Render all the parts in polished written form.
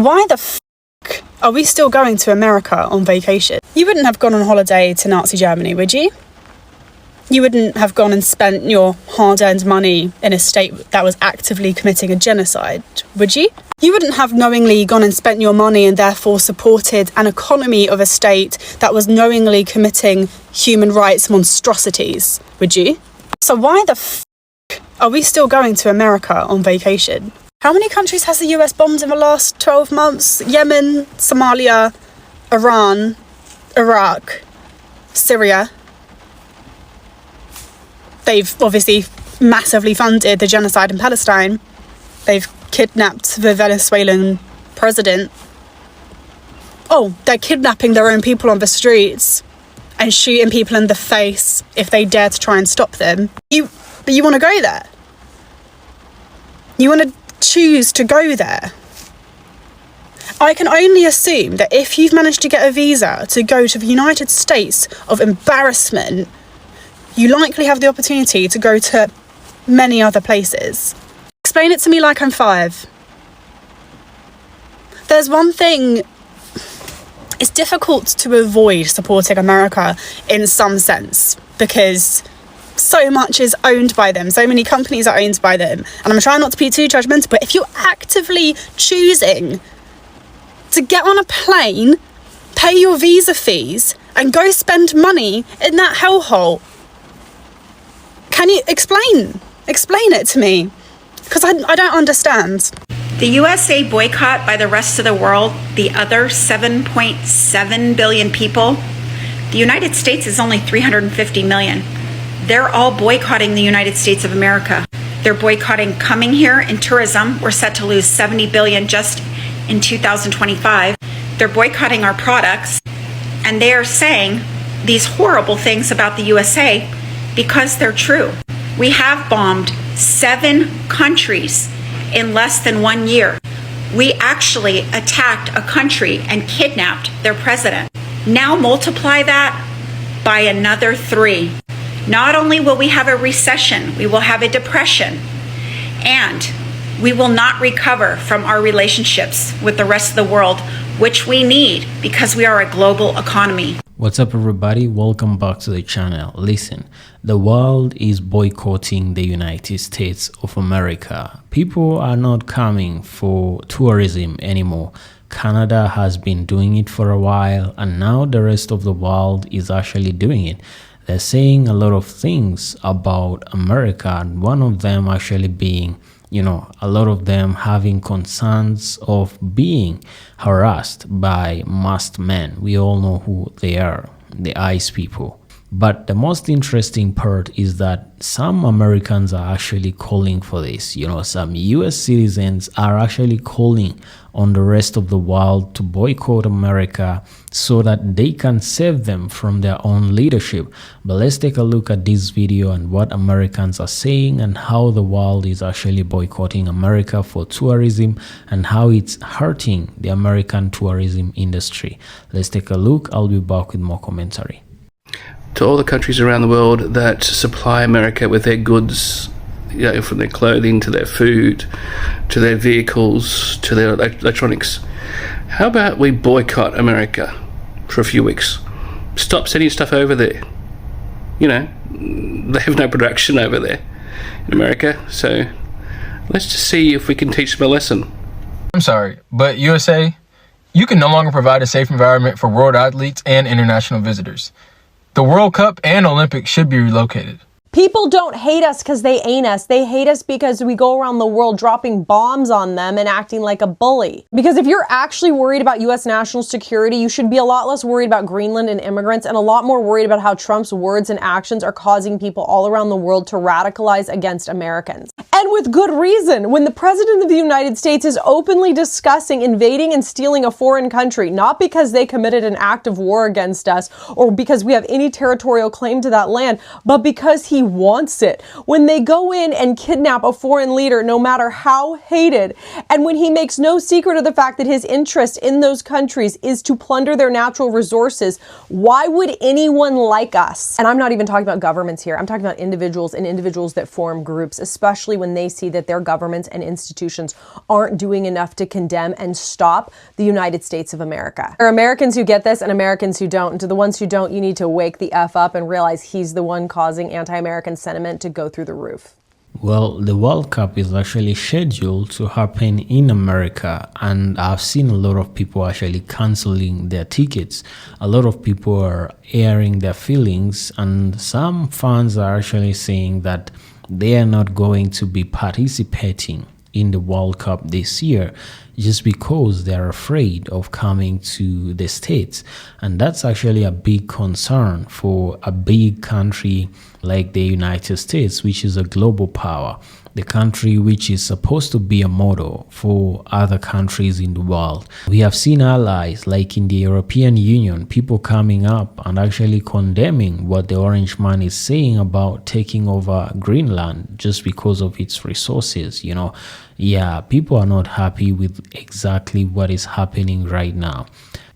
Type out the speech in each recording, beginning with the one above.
Why the f*** are we still going to America on vacation? You wouldn't have gone on holiday to Nazi Germany, would you? You wouldn't have gone and spent your hard-earned money in a state that was actively committing a genocide, would you? You wouldn't have knowingly gone and spent your money and therefore supported an economy of a state that was knowingly committing human rights monstrosities, would you? So why the f*** are we still going to America on vacation? How many countries has the US bombed in the last 12 months? Yemen, Somalia, Iran, Iraq, Syria. They've obviously massively funded the genocide in Palestine. They've kidnapped the Venezuelan president. Oh, they're kidnapping their own people on the streets and shooting people in the face if they dare to try and stop them. But you want to go there? You want to choose to go there? I can only assume that if you've managed to get a visa to go to the United States of embarrassment, you likely have the opportunity to go to many other places. Explain it to me like I'm 5. There's one thing, it's difficult to avoid supporting America in some sense because so much is owned by them, so many companies are owned by them, and I'm trying not to be too judgmental, but if you're actively choosing to get on a plane, pay your visa fees, and go spend money in that hellhole, can you explain it to me? Because I don't understand. The USA boycott by the rest of the world, the other 7.7 billion people, the United States is only 350 million. They're all boycotting the United States of America. They're boycotting coming here in tourism. We're set to lose 70 billion just in 2025. They're boycotting our products, and they are saying these horrible things about the USA because they're true. We have bombed 7 countries in less than 1 year. We actually attacked a country and kidnapped their president. Now multiply that by another 3. Not only will we have a recession, we will have a depression, and we will not recover from our relationships with the rest of the world, which we need because we are a global economy. What's up, everybody? Welcome back to the channel. Listen, the world is boycotting the United States of America. People are not coming for tourism anymore. Canada has been doing it for a while, and now the rest of the world is actually doing it. They're saying a lot of things about America, and one of them actually being, a lot of them having concerns of being harassed by masked men. We all know who they are, the ICE people. But the most interesting part is that some Americans are actually calling for this. Some US citizens are actually calling on the rest of the world to boycott America so that they can save them from their own leadership. But let's take a look at this video and what Americans are saying and how the world is actually boycotting America for tourism and how it's hurting the American tourism industry. Let's take a look. I'll be back with more commentary. To all the countries around the world that supply America with their goods, from their clothing to their food, to their vehicles, to their electronics. How about we boycott America for a few weeks? Stop sending stuff over there. They have no production over there in America, so let's just see if we can teach them a lesson. I'm sorry, but USA, you can no longer provide a safe environment for world athletes and international visitors. The World Cup and Olympics should be relocated. People don't hate us because they ain't us. They hate us because we go around the world dropping bombs on them and acting like a bully. Because if you're actually worried about U.S. national security, you should be a lot less worried about Greenland and immigrants and a lot more worried about how Trump's words and actions are causing people all around the world to radicalize against Americans. And with good reason. When the President of the United States is openly discussing invading and stealing a foreign country, not because they committed an act of war against us or because we have any territorial claim to that land, but because he he wants it. When they go in and kidnap a foreign leader, no matter how hated, and when he makes no secret of the fact that his interest in those countries is to plunder their natural resources, why would anyone like us? And I'm not even talking about governments here. I'm talking about individuals and individuals that form groups, especially when they see that their governments and institutions aren't doing enough to condemn and stop the United States of America. There are Americans who get this and Americans who don't. And to the ones who don't, you need to wake the F up and realize he's the one causing anti-American sentiment to go through the roof. Well, the World Cup is actually scheduled to happen in America, and I've seen a lot of people actually canceling their tickets. A lot of people are airing their feelings, and some fans are actually saying that they are not going to be participating in the World Cup this year just because they're afraid of coming to the States. And that's actually a big concern for a big country like the United States, which is a global power, the country which is supposed to be a model for other countries in the world. We have seen allies like in the European Union, people coming up and actually condemning what the Orange Man is saying about taking over Greenland just because of its resources. Yeah, people are not happy with exactly what is happening right now.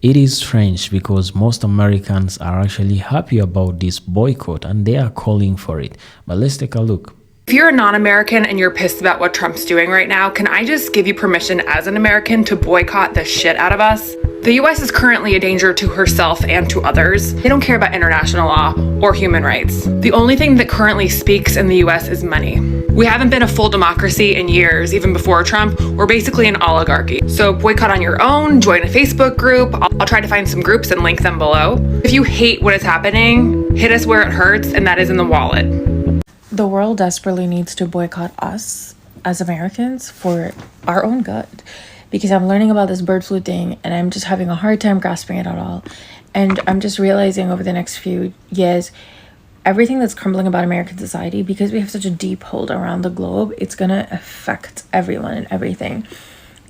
It is strange because most Americans are actually happy about this boycott and they are calling for it. But let's take a look. If you're a non-American and you're pissed about what Trump's doing right now, can I just give you permission as an American to boycott the shit out of us? The US is currently a danger to herself and to others. They don't care about international law or human rights. The only thing that currently speaks in the US is money. We haven't been a full democracy in years, even before Trump. We're basically an oligarchy. So boycott on your own, join a Facebook group. I'll try to find some groups and link them below. If you hate what is happening, hit us where it hurts, and that is in the wallet. The world desperately needs to boycott us as Americans for our own good, because I'm learning about this bird flu thing and I'm just having a hard time grasping it at all. And I'm just realizing over the next few years, everything that's crumbling about American society, because we have such a deep hold around the globe, it's gonna affect everyone and everything.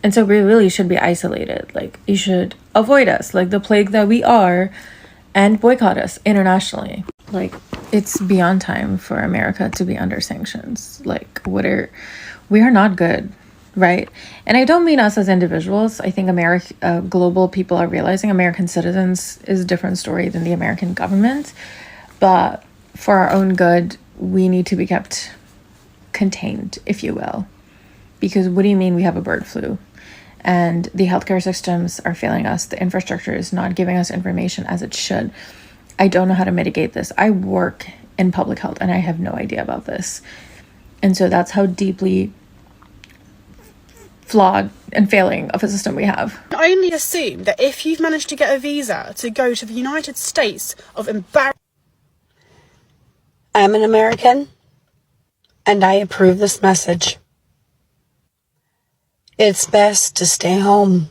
And so we really should be isolated. Like, you should avoid us like the plague that we are, and boycott us internationally. Like, it's beyond time for America to be under sanctions. Like, we are not good, right? And I don't mean us as individuals. I think global people are realizing American citizens is a different story than the American government. But for our own good, we need to be kept contained, if you will. Because what do you mean we have a bird flu? And the healthcare systems are failing us. The infrastructure is not giving us information as it should. I don't know how to mitigate this. I work in public health and I have no idea about this. And so that's how deeply flawed and failing of a system we have. I only assume that if you've managed to get a visa to go to the United States of I'm an American and I approve this message. It's best to stay home.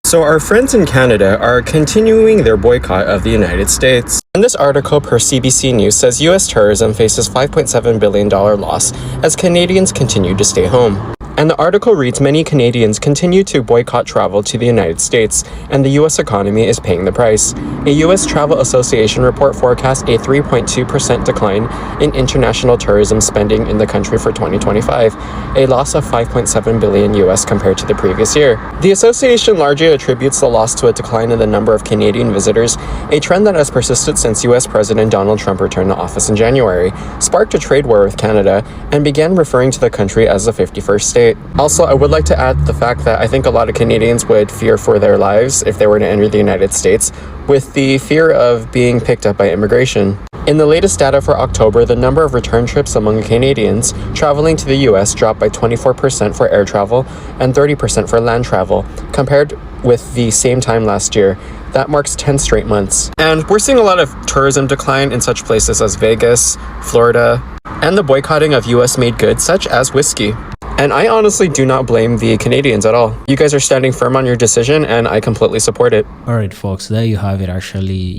So our friends in Canada are continuing their boycott of the United States. And this article per CBC News says US tourism faces $5.7 billion loss as Canadians continue to stay home. And the article reads, many Canadians continue to boycott travel to the United States, and the US economy is paying the price. A US Travel Association report forecasts a 3.2% decline in international tourism spending in the country for 2025, a loss of $5.7 billion US compared to the previous year. The association largely attributes the loss to a decline in the number of Canadian visitors, a trend that has persisted since US President Donald Trump returned to office in January, sparked a trade war with Canada, and began referring to the country as the 51st state. Also, I would like to add the fact that I think a lot of Canadians would fear for their lives if they were to enter the United States, with the fear of being picked up by immigration. In the latest data for October, the number of return trips among Canadians traveling to the US dropped by 24% for air travel and 30% for land travel, compared with the same time last year. That marks 10 straight months. And we're seeing a lot of tourism decline in such places as Vegas, Florida, and the boycotting of US-made goods such as whiskey. And I honestly do not blame the Canadians at all. You guys are standing firm on your decision, and I completely support it. All right, folks, there you have it. Actually,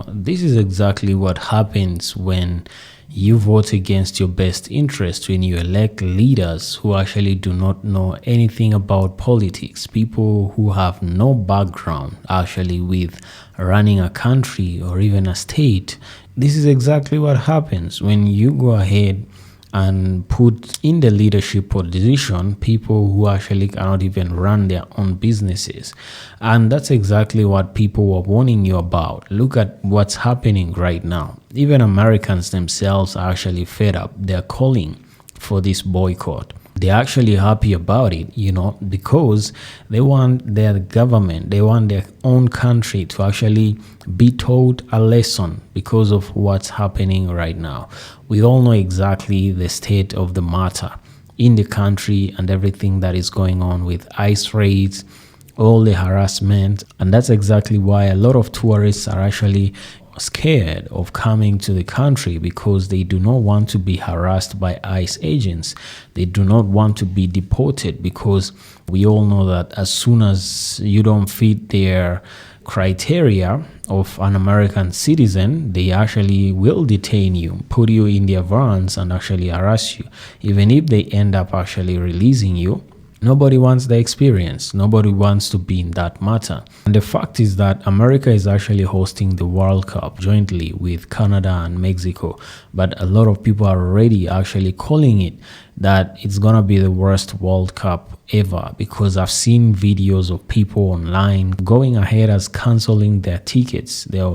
this is exactly what happens when you vote against your best interest, when you elect leaders who actually do not know anything about politics, people who have no background actually with running a country or even a state. This is exactly what happens when you go ahead and put in the leadership position people who actually cannot even run their own businesses. And that's exactly what people were warning you about. Look at what's happening right now. Even Americans themselves are actually fed up. They're calling for this boycott. They're actually happy about it, because they want their government, they want their own country to actually be taught a lesson because of what's happening right now. We all know exactly the state of the matter in the country and everything that is going on with ICE raids, all the harassment. And that's exactly why a lot of tourists are actually scared of coming to the country, because they do not want to be harassed by ICE agents. They do not want to be deported, because we all know that as soon as you don't fit their criteria of an American citizen, they actually will detain you, put you in their vans and actually harass you. Even if they end up actually releasing you, nobody wants the experience. Nobody wants to be in that matter. And the fact is that America is actually hosting the World Cup jointly with Canada and Mexico. But a lot of people are already actually calling it that it's going to be the worst World Cup ever, because I've seen videos of people online going ahead as canceling their tickets, their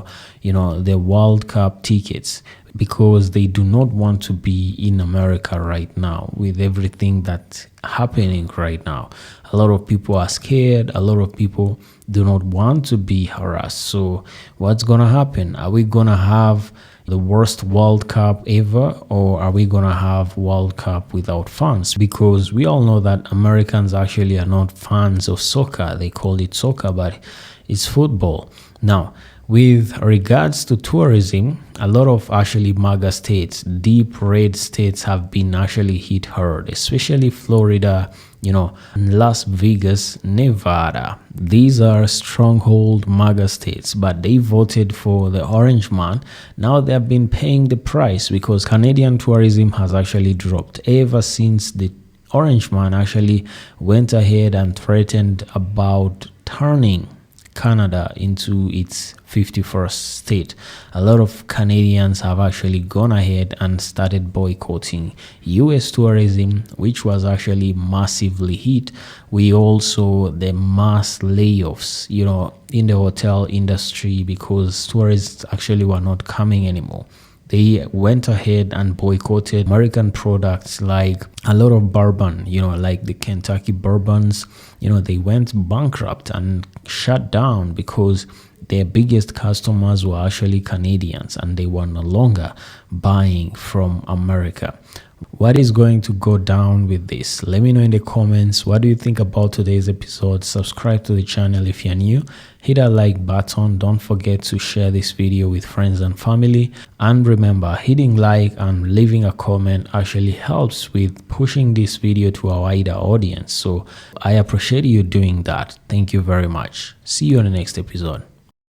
World Cup tickets, because they do not want to be in America right now with everything that's happening right now. A lot of people are scared. A lot of people do not want to be harassed. So what's going to happen? Are we going to have the worst World Cup ever, or are we going to have World Cup without fans? Because we all know that Americans actually are not fans of soccer. They call it soccer, but it's football. Now, with regards to tourism, a lot of actually MAGA states, deep red states, have been actually hit hard, especially Florida, Las Vegas, Nevada. These are stronghold MAGA states, but they voted for the orange man. Now they have been paying the price, because Canadian tourism has actually dropped ever since the orange man actually went ahead and threatened about turning Canada into its 51st state. A lot of Canadians have actually gone ahead and started boycotting US tourism, which was actually massively hit. We also the mass layoffs, in the hotel industry, because tourists actually were not coming anymore. They went ahead and boycotted American products like a lot of bourbon, like the Kentucky bourbons. They went bankrupt and shut down because their biggest customers were actually Canadians, and they were no longer buying from America. What is going to go down with this? Let me know in the comments. What do you think about today's episode? Subscribe to the channel if you're new. Hit that like button. Don't forget to share this video with friends and family. And remember, hitting like and leaving a comment actually helps with pushing this video to a wider audience. So I appreciate you doing that. Thank you very much. See you in the next episode.